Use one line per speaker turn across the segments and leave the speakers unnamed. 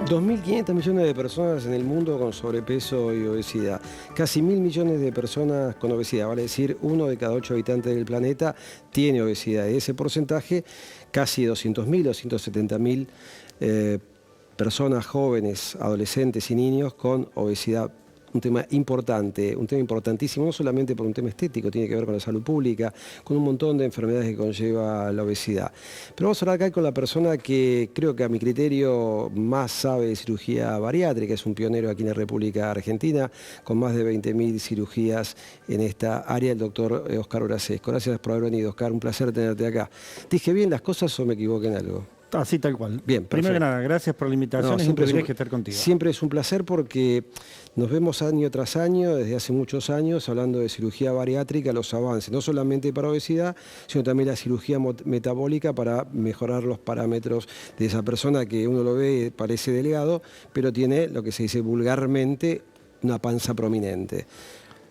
2.500 millones de personas en el mundo con sobrepeso y obesidad. Casi 1.000 millones de personas con obesidad, vale decir, 1 de cada 8 habitantes del planeta tiene obesidad. De ese porcentaje, casi 200.000 o 170.000 personas jóvenes, adolescentes y niños con obesidad. Un tema importante, un tema importantísimo, no solamente por un tema estético, tiene que ver con la salud pública, con un montón de enfermedades que conlleva la obesidad. Pero vamos a hablar acá con la persona que creo que a mi criterio más sabe de cirugía bariátrica, es un pionero aquí en la República Argentina, con más de 20.000 cirugías en esta área, el doctor Oscar Orasesco. Gracias por haber venido, Oscar, un placer tenerte acá. ¿Dije bien las cosas o me equivoqué en algo?
Así tal cual.
Bien,
primero que nada, gracias por la invitación, es un privilegio estar contigo.
Siempre es un placer porque nos vemos año tras año, desde hace muchos años, hablando de cirugía bariátrica, los avances, no solamente para obesidad, sino también la cirugía metabólica para mejorar los parámetros de esa persona que uno lo ve, parece delgado, pero tiene lo que se dice vulgarmente una panza prominente.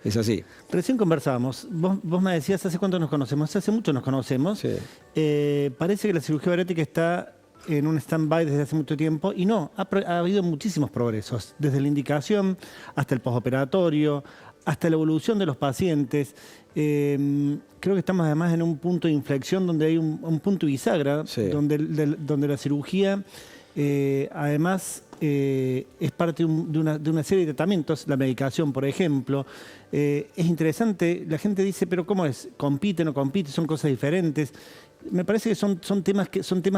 Es así.
Recién conversábamos, vos me decías, ¿hace cuánto nos conocemos? Hace mucho nos conocemos.
Sí.
Parece que la cirugía bariátrica está en un stand-by desde hace mucho tiempo y no, ha habido muchísimos progresos, desde la indicación hasta el postoperatorio, hasta la evolución de los pacientes. Creo que estamos además en un punto de inflexión donde hay un punto bisagra, sí, donde la cirugía además es parte de una serie de tratamientos, la medicación, por ejemplo. Es interesante, la gente dice, pero ¿cómo es? ¿Compite, no compite? ¿Son cosas diferentes? Me parece que son temas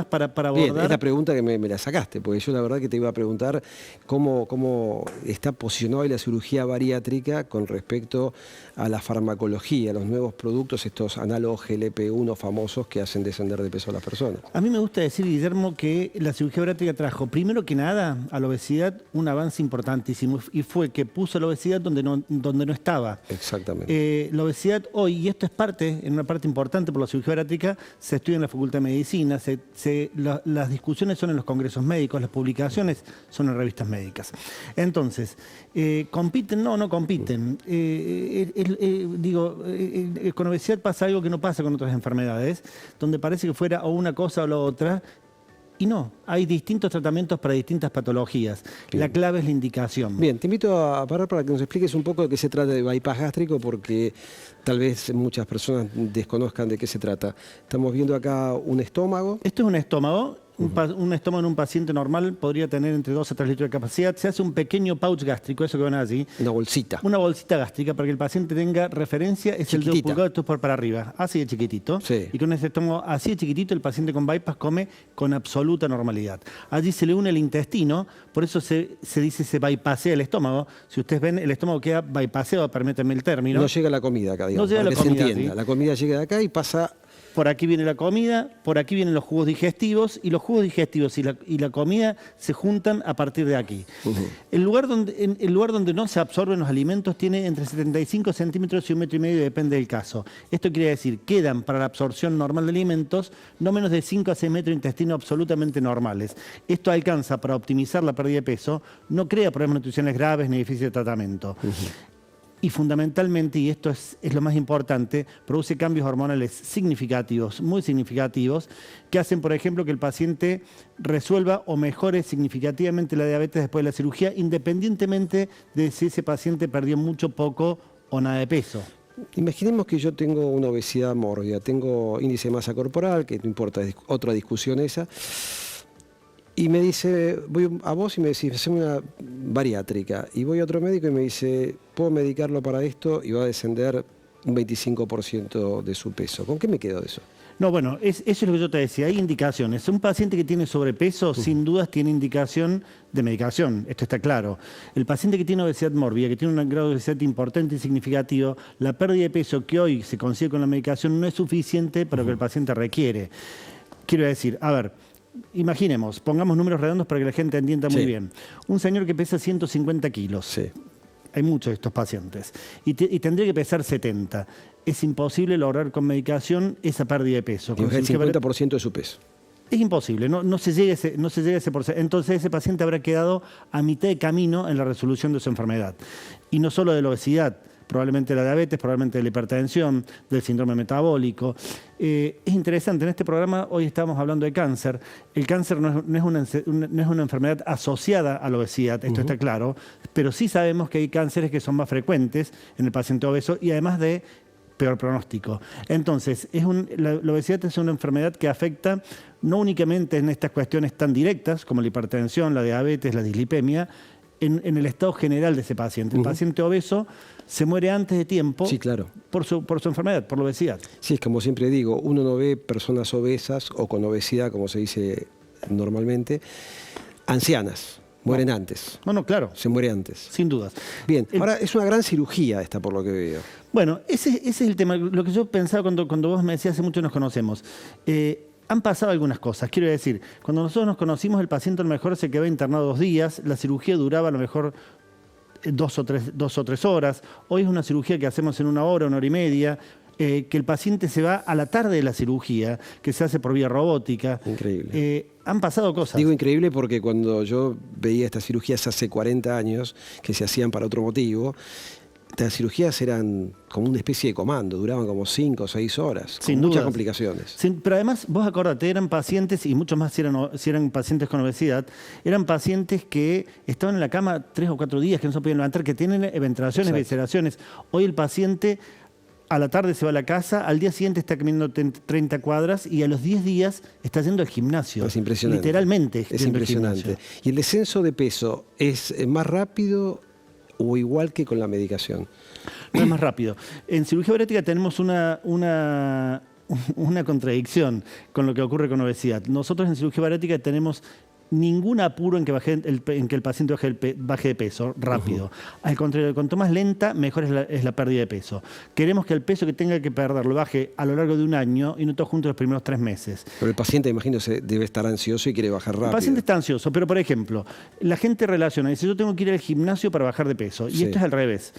para abordar.
Bien, es la pregunta que me la sacaste, porque yo la verdad que te iba a preguntar cómo está posicionada la cirugía bariátrica con respecto a la farmacología, los nuevos productos, estos análogos GLP-1 famosos que hacen descender de peso a las personas.
A mí me gusta decir, Guillermo, que la cirugía bariátrica trajo, primero que nada, a la obesidad un avance importantísimo, y fue que puso la obesidad donde no estaba.
Exactamente.
La obesidad hoy, y esto es en una parte importante por la cirugía bariátrica, se estudia en la Facultad de Medicina, las discusiones son en los congresos médicos, las publicaciones son en revistas médicas. Entonces, ¿compiten? No compiten. Con obesidad pasa algo que no pasa con otras enfermedades, donde parece que fuera o una cosa o la otra. Y no, hay distintos tratamientos para distintas patologías. Bien. La clave es la indicación.
Bien, te invito a parar para que nos expliques un poco de qué se trata de bypass gástrico, porque tal vez muchas personas desconozcan de qué se trata. Estamos viendo acá un estómago.
Esto es un estómago. Un estómago en un paciente normal podría tener entre 2 a 3 litros de capacidad. Se hace un pequeño pouch gástrico, eso que ven allí.
Una bolsita.
Una bolsita gástrica para que el paciente tenga referencia. Es chiquitita. El de un pulgado, esto es por para arriba. Así de chiquitito.
Sí.
Y con ese estómago así de chiquitito, el paciente con bypass come con absoluta normalidad. Allí se le une el intestino, por eso se dice se bypassea el estómago. Si ustedes ven, el estómago queda bypasseado, permítanme el término.
No llega la comida acá, digamos.
No llega la comida,
se entienda. ¿Sí? La comida llega de acá y pasa...
Por aquí viene la comida, por aquí vienen los jugos digestivos, y los jugos digestivos y la comida se juntan a partir de aquí. El lugar donde no se absorben los alimentos tiene entre 75 centímetros y 1,5 metros, depende del caso. Esto quiere decir, quedan para la absorción normal de alimentos no menos de 5 a 6 metros de intestino absolutamente normales. Esto alcanza para optimizar la pérdida de peso, no crea problemas nutricionales graves ni difíciles de tratamiento. Y fundamentalmente, y esto es lo más importante, produce cambios hormonales significativos, muy significativos, que hacen, por ejemplo, que el paciente resuelva o mejore significativamente la diabetes después de la cirugía, independientemente de si ese paciente perdió mucho, poco o nada de peso.
Imaginemos que yo tengo una obesidad mórbida, tengo índice de masa corporal, que no importa, es otra discusión esa. Y me dice, voy a vos y me decís, haceme una bariátrica. Y voy a otro médico y me dice, puedo medicarlo para esto y va a descender un 25% de su peso. ¿Con qué me quedo de eso?
No, bueno, eso es lo que yo te decía, hay indicaciones. Un paciente que tiene sobrepeso, sin dudas, tiene indicación de medicación, esto está claro. El paciente que tiene obesidad mórbida, que tiene un grado de obesidad importante y significativo, la pérdida de peso que hoy se consigue con la medicación no es suficiente para lo que el paciente requiere. Quiero decir, a ver, imaginemos, pongamos números redondos para que la gente entienda muy bien. Un señor que pesa 150 kilos.
Sí.
Hay muchos de estos pacientes. Y tendría que pesar 70. Es imposible lograr con medicación esa pérdida de peso.
Y el 50% de su peso.
Es imposible, no se llega a ese porcentaje. Entonces ese paciente habrá quedado a mitad de camino en la resolución de su enfermedad. Y no solo de la obesidad. probablemente de la diabetes, probablemente de la hipertensión, del síndrome metabólico. Es interesante, en este programa hoy estamos hablando de cáncer. El cáncer no es una enfermedad asociada a la obesidad, esto está claro, pero sí sabemos que hay cánceres que son más frecuentes en el paciente obeso y además de peor pronóstico. Entonces, la obesidad es una enfermedad que afecta no únicamente en estas cuestiones tan directas como la hipertensión, la diabetes, la dislipemia, en el estado general de ese paciente. El paciente obeso se muere antes de tiempo por su enfermedad, por la obesidad.
Sí, es como siempre digo, uno no ve personas obesas o con obesidad, como se dice normalmente, ancianas. Mueren antes.
No, claro.
Se muere antes.
Sin dudas.
Bien, ahora es una gran cirugía esta, por lo que veo.
Bueno, ese es el tema. Lo que yo pensaba cuando vos me decías, hace mucho nos conocemos. Han pasado algunas cosas. Quiero decir, cuando nosotros nos conocimos, el paciente a lo mejor se quedó internado 2 días, la cirugía duraba a lo mejor 2 o 3 horas. Hoy es una cirugía que hacemos en 1 hora, 1 hora y media. Que el paciente se va a la tarde de la cirugía, que se hace por vía robótica.
Increíble.
Han pasado cosas.
Digo increíble porque cuando yo veía estas cirugías hace 40 años, que se hacían para otro motivo, las cirugías eran como una especie de comando, duraban como 5 o 6 horas, con muchas complicaciones.
Pero además, vos acordate, eran pacientes, y muchos más si eran pacientes con obesidad, eran pacientes que estaban en la cama 3 o 4 días, que no se podían levantar, que tienen ventilaciones, visceraciones. Hoy el paciente a la tarde se va a la casa, al día siguiente está caminando 30 cuadras y a los 10 días está yendo al gimnasio.
Es impresionante.
Literalmente.
Es impresionante. ¿Y el descenso de peso es más rápido o igual que con la medicación?
No es más rápido. En cirugía bariátrica tenemos una contradicción con lo que ocurre con obesidad. Nosotros en cirugía bariátrica tenemos ningún apuro en que el paciente baje de peso rápido. Al contrario, cuanto más lenta, mejor es la pérdida de peso. Queremos que el peso que tenga que perder lo baje a lo largo de 1 año y no todo junto los primeros 3 meses.
Pero el paciente, imagino, debe estar ansioso y quiere bajar rápido.
El paciente está ansioso, pero por ejemplo, la gente relaciona, dice, yo tengo que ir al gimnasio para bajar de peso. Y esto es al revés.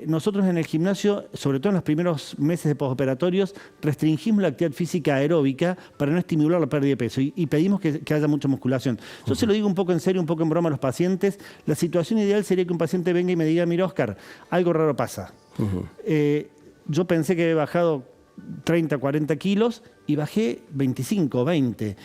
Nosotros en el gimnasio, sobre todo en los primeros meses de posoperatorios, restringimos la actividad física aeróbica para no estimular la pérdida de peso y pedimos que haya mucha musculación. Yo se lo digo un poco en serio, un poco en broma a los pacientes. La situación ideal sería que un paciente venga y me diga, mira, Oscar, algo raro pasa. Yo pensé que había bajado 30, 40 kilos y bajé 25, 20.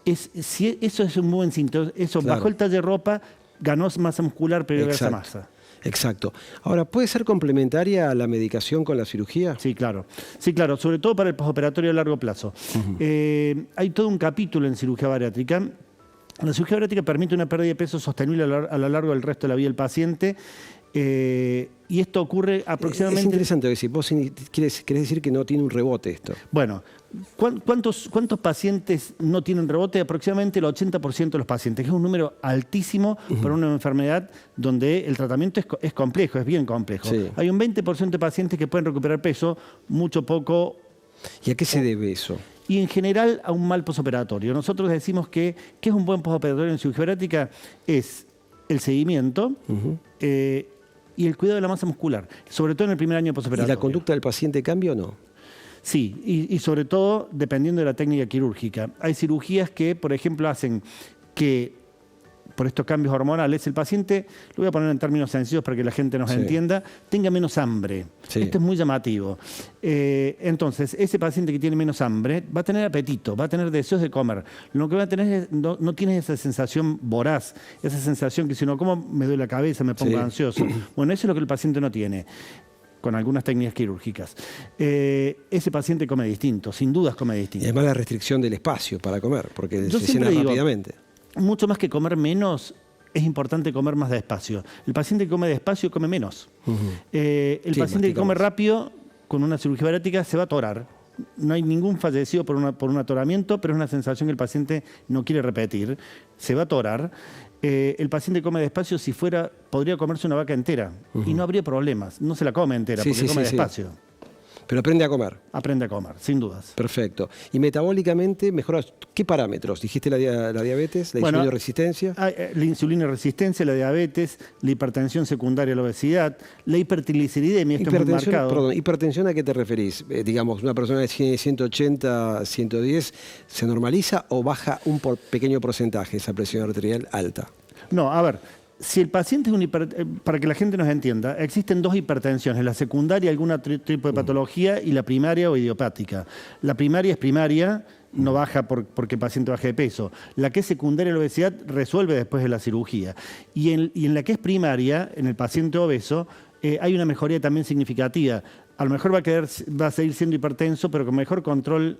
Eso es un buen síntoma. Eso, bajó el talle de ropa, ganó masa muscular, pero esa masa.
Exacto. Ahora, ¿puede ser complementaria a la medicación con la cirugía?
Sí, claro. Sí, claro, sobre todo para el postoperatorio a largo plazo. Hay todo un capítulo en cirugía bariátrica. La cirugía bariátrica permite una pérdida de peso sostenible a lo largo del resto de la vida del paciente. Y esto ocurre aproximadamente...
Es interesante decir, vos querés decir que no tiene un rebote esto.
Bueno, ¿cuántos pacientes no tienen rebote? Aproximadamente el 80% de los pacientes, que es un número altísimo para una enfermedad donde el tratamiento es complejo, es bien complejo. Sí. Hay un 20% de pacientes que pueden recuperar peso, mucho, poco...
¿Y a qué se debe eso?
Y en general a un mal posoperatorio. Nosotros decimos que es un buen posoperatorio en cirugía bariátrica es el seguimiento y el cuidado de la masa muscular, sobre todo en el primer año de posoperatorio.
¿Y la conducta del paciente cambia o no?
Sí, y sobre todo dependiendo de la técnica quirúrgica. Hay cirugías que, por ejemplo, hacen que por estos cambios hormonales, el paciente, lo voy a poner en términos sencillos para que la gente nos entienda, tenga menos hambre. Sí. Esto es muy llamativo. Entonces, ese paciente que tiene menos hambre va a tener apetito, va a tener deseos de comer. Lo que va a tener es, no tiene esa sensación voraz, esa sensación que si no como me duele la cabeza, me pongo ansioso. Bueno, eso es lo que el paciente no tiene, con algunas técnicas quirúrgicas. Ese paciente come distinto, sin dudas come distinto.
Y además la restricción del espacio para comer, porque se llena rápidamente.
Mucho más que comer menos, es importante comer más despacio. El paciente que come despacio come menos. El paciente que come rápido, con una cirugía bariátrica, se va a atorar. No hay ningún fallecido por un atoramiento, pero es una sensación que el paciente no quiere repetir. Se va a atorar. El paciente que come despacio, si fuera, podría comerse una vaca entera y no habría problemas. No se la come entera porque come despacio.
Pero aprende a comer.
Aprende a comer, sin dudas.
Perfecto. Y metabólicamente, mejora, ¿qué parámetros? ¿Dijiste la diabetes, la insulina resistencia?
La insulina resistencia, la diabetes, la hipertensión secundaria a la obesidad, la hipertrigliceridemia, esto es muy marcado.
Perdón, ¿hipertensión a qué te referís? Digamos, una persona de 180, 110, ¿se normaliza o baja un pequeño porcentaje esa presión arterial alta?
No, a ver, Si el paciente es para que la gente nos entienda, existen dos hipertensiones, la secundaria, algún tipo de patología, y la primaria o idiopática. La primaria es primaria, no baja porque el paciente baje de peso. La que es secundaria, la obesidad, resuelve después de la cirugía. Y en la que es primaria, en el paciente obeso, hay una mejoría también significativa. A lo mejor va a seguir siendo hipertenso, pero con mejor control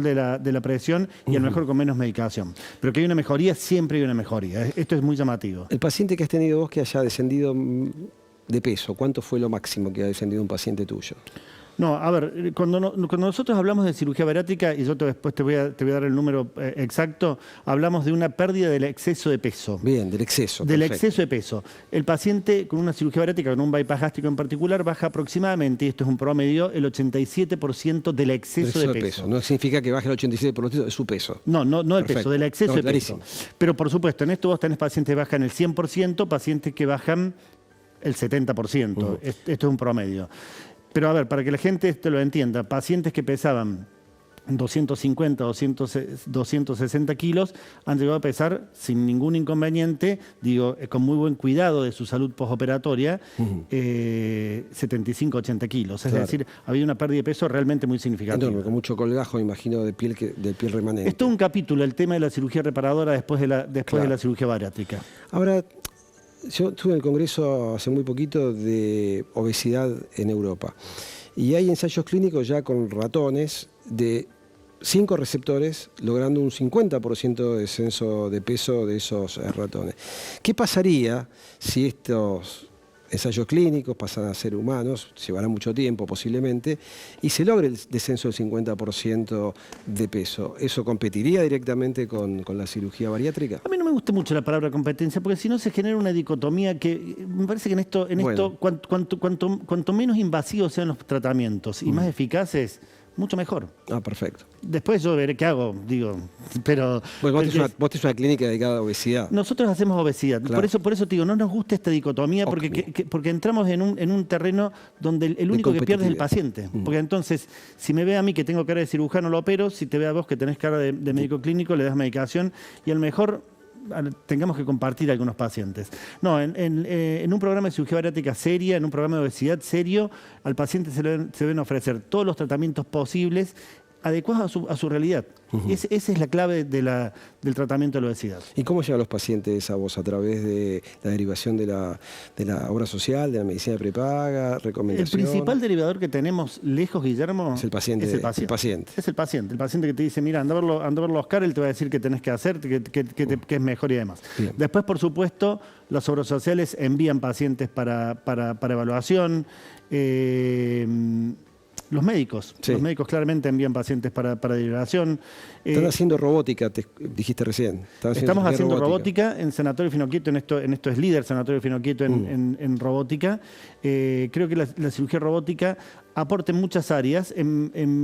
de la presión y a lo mejor con menos medicación. Pero que hay una mejoría, siempre hay una mejoría. Esto es muy llamativo.
El paciente que has tenido vos que haya descendido de peso, ¿cuánto fue lo máximo que ha descendido un paciente tuyo?
No, a ver, cuando nosotros hablamos de cirugía bariátrica, y yo después te voy a dar el número exacto, hablamos de una pérdida del exceso de peso.
Bien, del exceso.
Del
perfecto.
exceso de peso. El paciente con una cirugía bariátrica, con un bypass gástrico en particular, baja aproximadamente, y esto es un promedio, el 87% del exceso de peso.
No significa que baje el 87% de su peso.
No el peso, del exceso de peso.
Clarísimo.
Pero por supuesto, en esto vos tenés pacientes que bajan el 100%, pacientes que bajan el 70%. Esto es un promedio. Pero a ver, para que la gente esto lo entienda, pacientes que pesaban 250, 260 kilos han llegado a pesar sin ningún inconveniente, digo, con muy buen cuidado de su salud postoperatoria, 75, 80 kilos. Es decir, ha habido una pérdida de peso realmente muy significativa.
Enorme, con mucho colgajo, imagino, de piel remanente.
Esto es un capítulo, el tema de la cirugía reparadora después de la cirugía bariátrica.
Ahora, yo estuve en el Congreso hace muy poquito de obesidad en Europa y hay ensayos clínicos ya con ratones de 5 receptores logrando un 50% de descenso de peso de esos ratones. ¿Qué pasaría si estos ensayos clínicos pasan a ser humanos? Llevará mucho tiempo posiblemente, y se logra el descenso del 50% de peso. ¿Eso competiría directamente con la cirugía bariátrica?
A mí no me gusta mucho la palabra competencia, porque si no se genera una dicotomía que me parece que en esto cuanto menos invasivos sean los tratamientos y más eficaces, mucho mejor.
Ah, perfecto.
Después yo veré qué hago, digo, pero...
Bueno, vos tenés una clínica dedicada a obesidad.
Nosotros hacemos obesidad.
Claro.
Por eso te digo, no nos gusta esta dicotomía, porque entramos en un terreno donde el único que pierde es el paciente. Porque entonces, si me ve a mí que tengo cara de cirujano, lo opero; si te ve a vos que tenés cara de médico clínico, le das medicación, y a lo mejor tengamos que compartir algunos pacientes. No, en un programa de cirugía bariátrica seria, en un programa de obesidad serio, al paciente se deben ofrecer todos los tratamientos posibles adecuados a su realidad. Esa es la clave del tratamiento de la obesidad.
¿Y cómo llegan los pacientes a vos? ¿A través de la derivación de la obra social, de la medicina prepaga, recomendación?
El principal derivador que tenemos lejos, Guillermo,
es el paciente. Es el paciente.
El paciente que te dice, mira, anda a verlo a Oscar, él te va a decir qué tenés que hacer, que es mejor y demás. Bien. Después, por supuesto, las obras sociales envían pacientes para evaluación. Los médicos claramente envían pacientes para derivación.
Están haciendo robótica, te dijiste recién.
Estamos haciendo robótica en Sanatorio Finoquieto, en esto es líder Sanatorio Finoquieto en robótica. Creo que la cirugía robótica aporta en muchas áreas,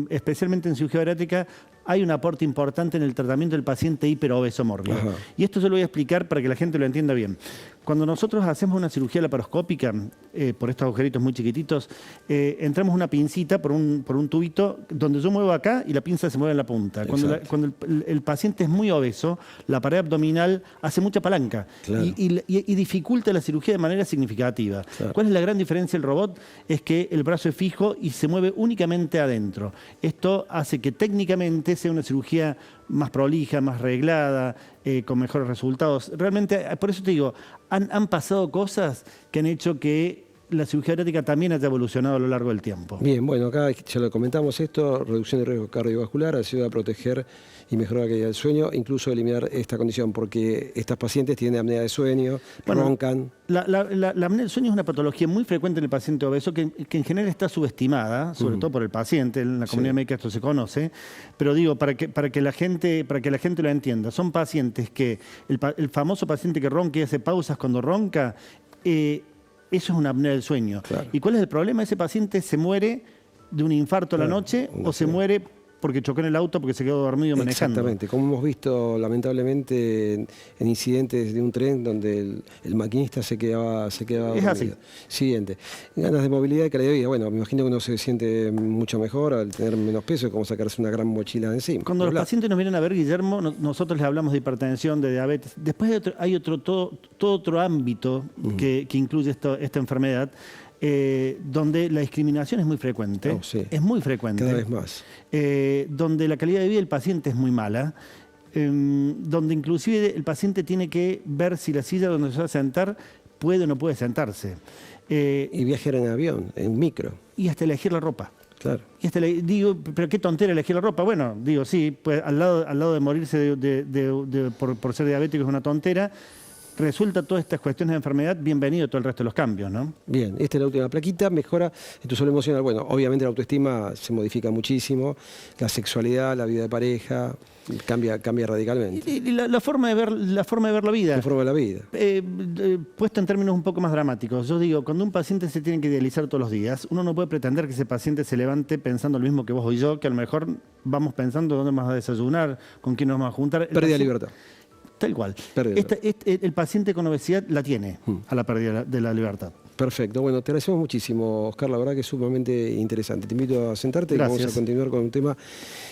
especialmente en cirugía bariátrica. Hay un aporte importante en el tratamiento del paciente hiperobeso mórbido. Y esto se lo voy a explicar para que la gente lo entienda bien. Cuando nosotros hacemos una cirugía laparoscópica, por estos agujeritos muy chiquititos, entramos una pincita por un tubito donde yo muevo acá y la pinza se mueve en la punta. Cuando el paciente es muy obeso, la pared abdominal hace mucha palanca y dificulta la cirugía de manera significativa. ¿Cuál es la gran diferencia del robot? Es que el brazo es fijo y se mueve únicamente adentro. Esto hace que técnicamente sea una cirugía más prolija, más reglada, con mejores resultados. Realmente, por eso te digo, han pasado cosas que han hecho que la cirugía bariátrica también haya evolucionado a lo largo del tiempo.
Bien, bueno, acá ya lo comentamos esto: reducción de riesgo cardiovascular, ayuda a proteger y mejorar la calidad del sueño, incluso eliminar esta condición, porque estas pacientes tienen apnea de sueño, roncan.
La apnea del sueño es una patología muy frecuente en el paciente obeso que en general está subestimada, sobre todo por el paciente. En la comunidad médica esto se conoce, pero digo, para que la gente lo entienda, son pacientes que el famoso paciente que ronca y hace pausas cuando ronca, eso es una apnea del sueño. ¿Y cuál es el problema? Ese paciente se muere de un infarto a la noche o se muere porque chocó en el auto porque se quedó dormido manejando.
Exactamente, como hemos visto lamentablemente en incidentes de un tren donde el maquinista se quedaba dormido.
así.
Siguiente, ganas de movilidad y calidad de vida. Bueno, me imagino que uno se siente mucho mejor al tener menos peso, es como sacarse una gran mochila de encima.
Cuando los pacientes nos vienen a ver, Guillermo, nosotros les hablamos de hipertensión, de diabetes. Después hay todo otro ámbito que incluye esta enfermedad, donde la discriminación es muy frecuente.
Oh, sí.
Es muy frecuente.
Cada vez más.
Donde la calidad de vida del paciente es muy mala. Donde inclusive el paciente tiene que ver si la silla donde se va a sentar puede o no puede sentarse.
Y viajar en avión, en micro.
Y hasta elegir la ropa.
Claro.
Y digo, pero qué tontera elegir la ropa. Bueno, digo, sí, pues al lado de morirse por ser diabético es una tontera. Resulta todas estas cuestiones de enfermedad, bienvenido todo el resto de los cambios, ¿no?
Bien, esta es la última plaquita, mejora en tu salud emocional. Bueno, obviamente la autoestima se modifica muchísimo, la sexualidad, la vida de pareja, cambia radicalmente.
Y la forma de ver la vida.
La forma de la vida.
Puesto en términos un poco más dramáticos, yo digo, cuando un paciente se tiene que idealizar todos los días, uno no puede pretender que ese paciente se levante pensando lo mismo que vos y yo, que a lo mejor vamos pensando dónde vamos a desayunar, con quién nos vamos a juntar.
Pérdida de libertad.
Tal cual.
Pérdida.
El paciente con obesidad la tiene a la pérdida de la libertad.
Perfecto. Bueno, te agradecemos muchísimo, Oscar. La verdad que es sumamente interesante. Te invito a sentarte y
Gracias.
vamos a continuar con un tema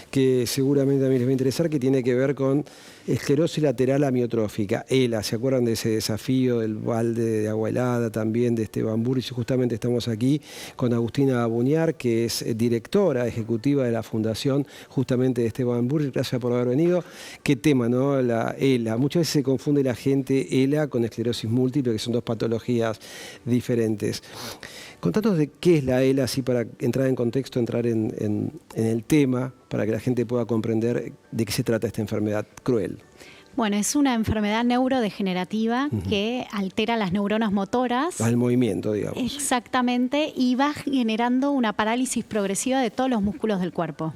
que seguramente también les va a interesar, que tiene que ver con esclerosis lateral amiotrófica, ELA. ¿Se acuerdan de ese desafío del balde de agua helada también de Esteban Burrich? Justamente estamos aquí con Agustina Buñar, que es directora ejecutiva de la fundación justamente de Esteban Burrich. Gracias por haber venido. Qué tema, ¿no? La ELA. Muchas veces se confunde la gente ELA con esclerosis múltiple, que son dos patologías diferentes. Contanos de qué es la ELA, así para entrar en contexto, entrar en el tema, para que la gente pueda comprender de qué se trata esta enfermedad cruel.
Bueno, es una enfermedad neurodegenerativa que altera las neuronas motoras.
Al movimiento, digamos.
Exactamente, y va generando una parálisis progresiva de todos los músculos del cuerpo.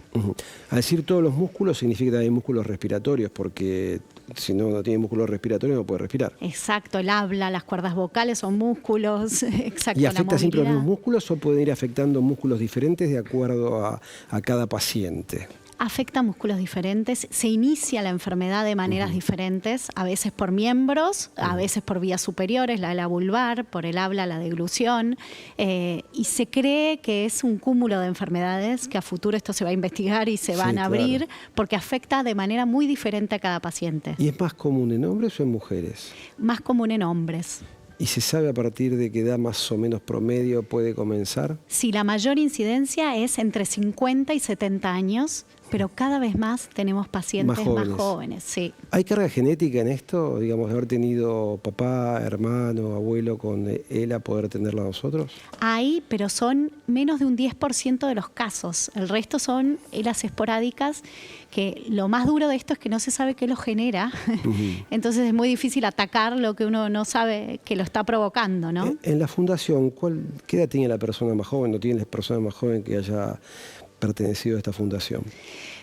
Al decir todos los músculos, significa también músculos respiratorios, porque si no tiene músculos respiratorios no puede respirar.
Exacto, el habla, las cuerdas vocales son músculos. Exacto.
¿Y afecta siempre a los mismos músculos o pueden ir afectando músculos diferentes de acuerdo a cada paciente?
Afecta músculos diferentes, se inicia la enfermedad de maneras diferentes, a veces por miembros, a veces por vías superiores, la vulvar, por el habla, la deglución, y se cree que es un cúmulo de enfermedades que a futuro esto se va a investigar y se van a abrir, claro, porque afecta de manera muy diferente a cada paciente.
¿Y es más común en hombres o en mujeres?
Más común en hombres.
¿Y se sabe a partir de qué edad más o menos promedio puede comenzar?
Sí, la mayor incidencia es entre 50 y 70 años, pero cada vez más tenemos pacientes más jóvenes. Sí.
¿Hay carga genética en esto? Digamos, de haber tenido papá, hermano, abuelo con ELA, poder tenerla nosotros.
Hay, pero son menos de un 10% de los casos. El resto son ELAs esporádicas, que lo más duro de esto es que no se sabe qué lo genera. Entonces es muy difícil atacar lo que uno no sabe que lo está provocando, ¿no?
En la fundación, ¿qué edad tiene la persona más joven? ¿No tiene la persona más joven que haya pertenecido a esta fundación?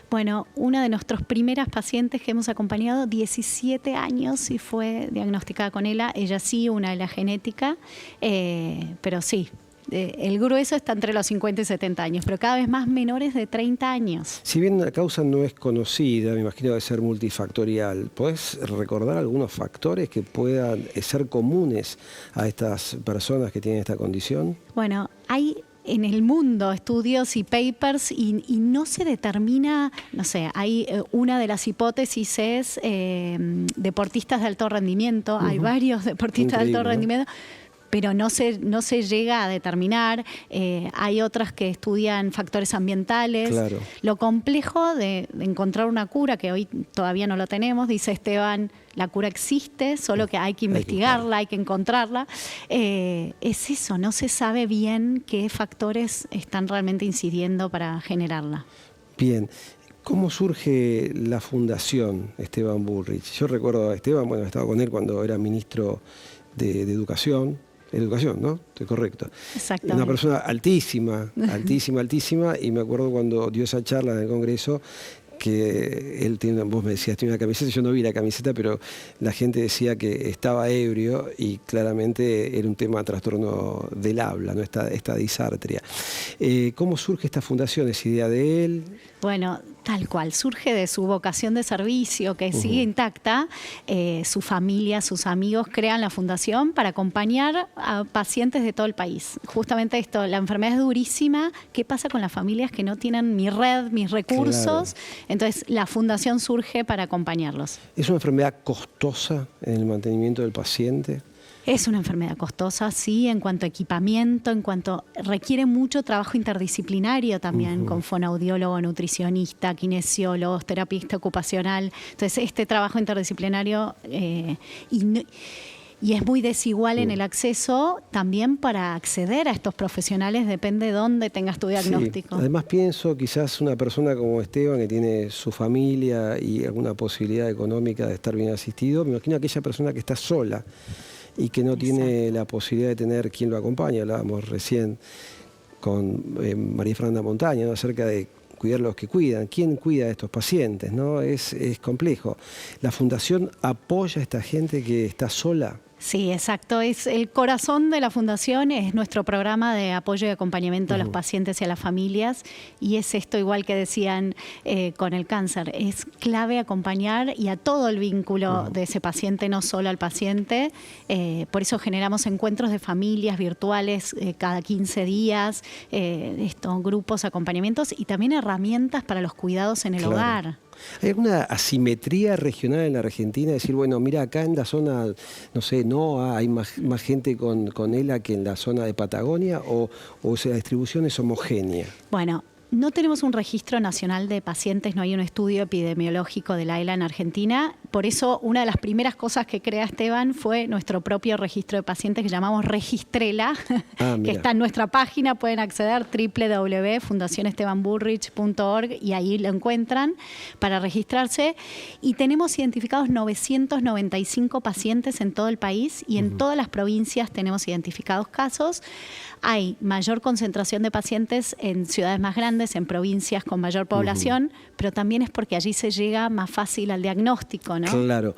Bueno, una de nuestras primeras pacientes que hemos acompañado, 17 años y fue diagnosticada con ELA. Ella sí, una ELA genética, pero sí. El grueso está entre los 50 y 70 años, pero cada vez más menores de 30 años.
Si bien la causa no es conocida, me imagino debe ser multifactorial, ¿podés recordar algunos factores que puedan ser comunes a estas personas que tienen esta condición? Bueno,
hay en el mundo estudios y papers y no se determina, no sé, hay una de las hipótesis es deportistas de alto rendimiento, hay varios deportistas de alto rendimiento, pero no se llega a determinar. Hay otras que estudian factores ambientales.
Claro.
Lo complejo de encontrar una cura, que hoy todavía no lo tenemos, dice Esteban, la cura existe, solo que hay que investigarla, hay que encontrarla. Es eso, no se sabe bien qué factores están realmente incidiendo para generarla.
Bien. ¿Cómo surge la fundación Esteban Burrich? Yo recuerdo a Esteban, bueno, estaba con él cuando era ministro de Educación, ¿no? Estoy correcto.
Exactamente.
Una persona altísima, y me acuerdo cuando dio esa charla en el Congreso, que él tiene, vos me decías, tiene una camiseta, yo no vi la camiseta, pero la gente decía que estaba ebrio y claramente era un tema de trastorno del habla, ¿no? esta disartria. ¿Cómo surge esta fundación? ¿Es idea de él?
Bueno, Tal cual, surge de su vocación de servicio que sigue intacta. Su familia, sus amigos crean la fundación para acompañar a pacientes de todo el país. Justamente esto, la enfermedad es durísima. ¿Qué pasa con las familias que no tienen mi red, mis recursos? Claro. Entonces la fundación surge para acompañarlos.
¿Es una enfermedad costosa en el mantenimiento del paciente?
Es una enfermedad costosa, sí, en cuanto a equipamiento, en cuanto requiere mucho trabajo interdisciplinario también, con fonoaudiólogo, nutricionista, kinesiólogos, terapista ocupacional. Entonces, este trabajo interdisciplinario y es muy desigual en el acceso también para acceder a estos profesionales, depende de dónde tengas tu diagnóstico.
Sí. Además pienso quizás una persona como Esteban que tiene su familia y alguna posibilidad económica de estar bien asistido, me imagino aquella persona que está sola y que no tiene la posibilidad de tener quien lo acompañe. Hablábamos recién con María Fernanda Montaña, ¿no?, acerca de cuidar a los que cuidan. ¿Quién cuida a estos pacientes? ¿No? Es complejo. ¿La Fundación apoya a esta gente que está sola?
Sí, exacto. Es el corazón de la Fundación, es nuestro programa de apoyo y acompañamiento a los pacientes y a las familias. Y es esto, igual que decían con el cáncer, es clave acompañar y a todo el vínculo de ese paciente, no solo al paciente. Por eso generamos encuentros de familias virtuales cada 15 días, grupos, acompañamientos y también herramientas para los cuidados en el hogar.
¿Hay alguna asimetría regional en la Argentina? Decir, bueno, mira, acá en la zona, no sé, hay más gente con ELA que en la zona de Patagonia, o sea, la distribución es homogénea.
Bueno, no tenemos un registro nacional de pacientes, no hay un estudio epidemiológico de la ELA en Argentina. Por eso, una de las primeras cosas que crea Esteban fue nuestro propio registro de pacientes que llamamos Registrela, que está en nuestra página. Pueden acceder www.fundacionestebanburrich.org y ahí lo encuentran para registrarse. Y tenemos identificados 995 pacientes en todo el país y en todas las provincias tenemos identificados casos. Hay mayor concentración de pacientes en ciudades más grandes, en provincias con mayor población, pero también es porque allí se llega más fácil al diagnóstico, ¿no?
Claro.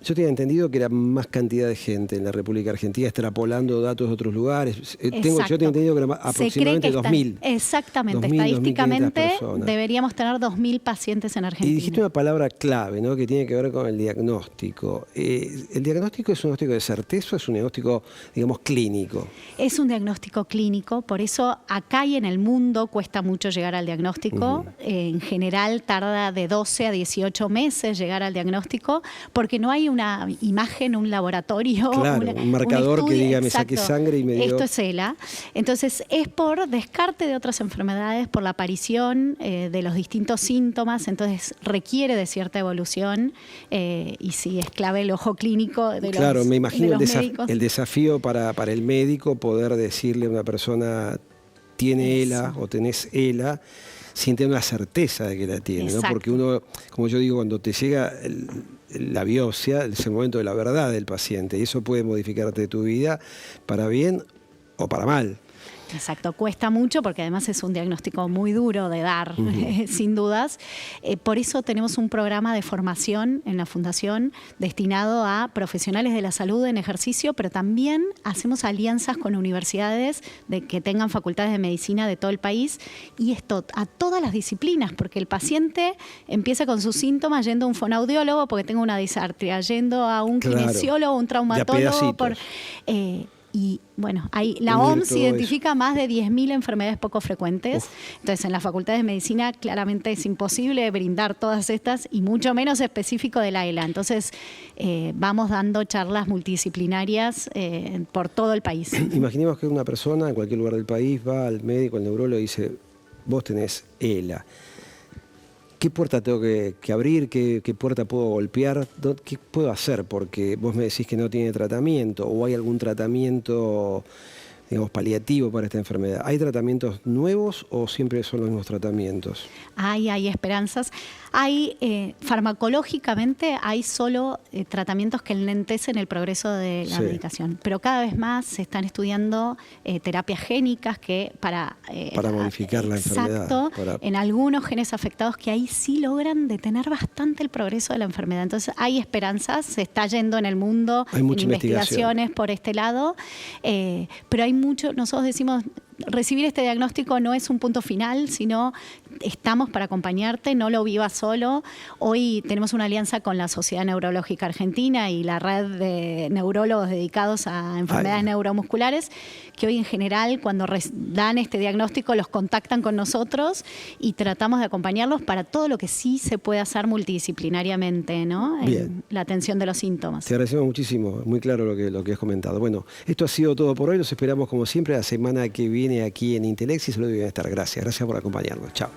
Yo tenía entendido que era más cantidad de gente en la República Argentina, extrapolando datos de otros lugares. Yo tenía entendido que era aproximadamente 2.000.
Exactamente, estadísticamente deberíamos tener 2.000 pacientes en Argentina.
Y dijiste una palabra clave, ¿no?, que tiene que ver con el diagnóstico. ¿El diagnóstico es un diagnóstico de certeza o es un diagnóstico, digamos, clínico?
Es un diagnóstico clínico, por eso acá y en el mundo cuesta mucho llegar al diagnóstico. En general tarda de 12 a 18 meses llegar al diagnóstico, porque no hay una imagen, un laboratorio,
un marcador
un
que diga me saqué sangre y me dio...
Esto es ELA. Entonces es por descarte de otras enfermedades, por la aparición de los distintos síntomas, entonces requiere de cierta evolución y sí, es clave el ojo clínico de los
Claro, me imagino
médicos.
El desafío para el médico poder decirle a una persona tiene ELA o tenés ELA sin tener una certeza de que la tiene, ¿no? Porque uno, como yo digo, cuando te llega la biopsia, es el momento de la verdad del paciente y eso puede modificarte tu vida para bien o para mal.
Exacto, cuesta mucho porque además es un diagnóstico muy duro de dar, sin dudas. Por eso tenemos un programa de formación en la Fundación destinado a profesionales de la salud en ejercicio, pero también hacemos alianzas con universidades que tengan facultades de medicina de todo el país y esto a todas las disciplinas, porque el paciente empieza con sus síntomas yendo a un fonoaudiólogo porque tengo una disartria, yendo a un kinesiólogo, un traumatólogo. Y bueno, la OMS identifica más de 10.000 enfermedades poco frecuentes. Entonces, en la Facultad de Medicina claramente es imposible brindar todas estas y mucho menos específico de la ELA. Entonces, vamos dando charlas multidisciplinarias por todo el país.
Imaginemos que una persona en cualquier lugar del país va al médico, al neurólogo y dice, vos tenés ELA. ¿Qué puerta tengo que abrir? ¿Qué puerta puedo golpear? ¿Qué puedo hacer? Porque vos me decís que no tiene tratamiento o hay algún tratamiento, digamos, paliativo para esta enfermedad. ¿Hay tratamientos nuevos o siempre son los mismos tratamientos?
Hay esperanzas. Farmacológicamente hay solo tratamientos que enlentecen el progreso de la medicación, pero cada vez más se están estudiando terapias génicas que para
modificar la enfermedad.
Exacto, en algunos genes afectados que ahí sí logran detener bastante el progreso de la enfermedad. Entonces hay esperanzas, se está yendo en el mundo,
hay mucha
investigaciones por este lado, pero hay mucho, nosotros decimos, recibir este diagnóstico no es un punto final, sino estamos para acompañarte, no lo vivas solo. Hoy tenemos una alianza con la Sociedad Neurológica Argentina y la red de neurólogos dedicados a enfermedades neuromusculares, que hoy en general cuando dan este diagnóstico los contactan con nosotros y tratamos de acompañarlos para todo lo que sí se puede hacer multidisciplinariamente, ¿no? En la atención de los síntomas.
Te agradecemos muchísimo, muy claro lo que has comentado. Bueno, esto ha sido todo por hoy, los esperamos como siempre la semana que viene aquí en Intelex y Salud y Bienestar. Gracias por acompañarnos. Chao.